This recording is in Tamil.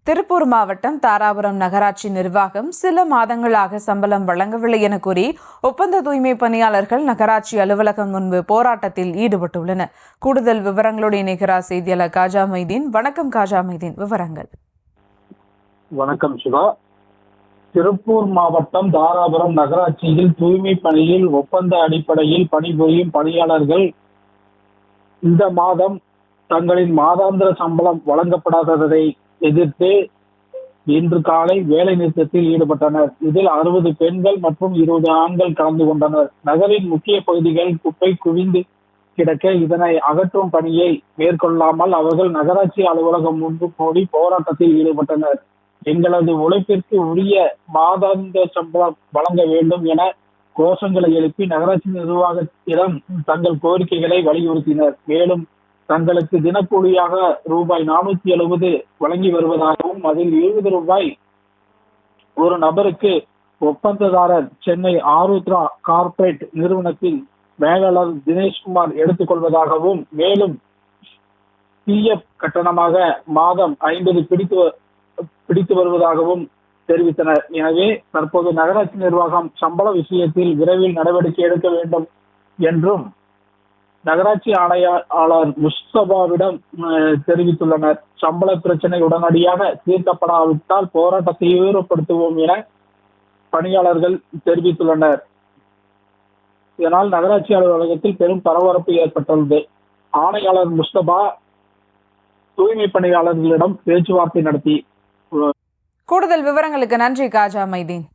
திருப்பூர் மாவட்டம் தாராபுரம் நகராட்சி நிர்வாகம் சில மாதங்களாக சம்பளம் வழங்கவில்லை என கூறி ஒப்பந்த தூய்மை பணியாளர்கள் நகராட்சி அலுவலகம் முன்பு போராட்டத்தில் ஈடுபட்டுள்ளனர். கூடுதல் விவரங்களோடு இணைகிறார் செய்தியாளர் காஜா மைதீன். வணக்கம் காஜா மைதீன், விவரங்கள். வணக்கம் சிவா. திருப்பூர் மாவட்டம் தாராபுரம் நகராட்சியில் தூய்மை பணியில் ஒப்பந்த அடிப்படையில் பணிபுரியும் பணியாளர்கள் இந்த மாதம் தங்களின் மாதாந்திர சம்பளம் வழங்கப்படாததை எதிர்த்து இன்று காலை வேலை நிறுத்தத்தில் ஈடுபட்டனர். இதில் 60 பெண்கள் மற்றும் 20 ஆண்கள் கலந்து கொண்டனர். நகரின் முக்கிய பகுதிகள் குப்பை குவிந்து கிடக்க இதனை அகற்றும் பணியை மேற்கொள்ளாமல் அவர்கள் நகராட்சி அலுவலகம் முன்பு கூடி போராட்டத்தில் ஈடுபட்டனர். எங்களது உழைப்பிற்கு உரிய மாதாந்திர சம்பளம் வழங்க வேண்டும் என கோஷங்களை எழுப்பி நகராட்சி நிர்வாகத்திடம் தங்கள் கோரிக்கைகளை வலியுறுத்தினர். மேலும் தங்களுக்கு தினக்கூலியாக ரூபாய் 470 வழங்கி வருவதாகவும் அதில் 20 ரூபாய் ஒரு நபருக்கு ஒப்பந்ததாரர் சென்னை ஆருத்ரா கார்ப்பரேட் நிறுவனத்தின் மேலாளர் தினேஷ்குமார் எடுத்துக்கொள்வதாகவும் மேலும் PF கட்டணமாக மாதம் 50 பிடித்து வருவதாகவும் தெரிவித்தனர். எனவே தற்போது நகராட்சி நிர்வாகம் சம்பள விஷயத்தில் விரைவில் நடவடிக்கை எடுக்க வேண்டும் என்றும் நகராட்சி ஆணையாளர் முஸ்தபாவிடம் தெரிவித்துள்ளனர். சம்பள பிரச்சனை உடனடியாக தீர்க்கப்படாவிட்டால் போராட்டத்தை தீவிரப்படுத்துவோம் என பணியாளர்கள் தெரிவித்துள்ளனர். இதனால் நகராட்சி அலுவலகத்தில் பெரும் பரபரப்பு ஏற்பட்டுள்ளது. ஆணையாளர் முஸ்தபா தூய்மை பணியாளர்களிடம் பேச்சுவார்த்தை நடத்தி கூடுதல் விவரங்களுக்கு நன்றி காஜா மைதீன்.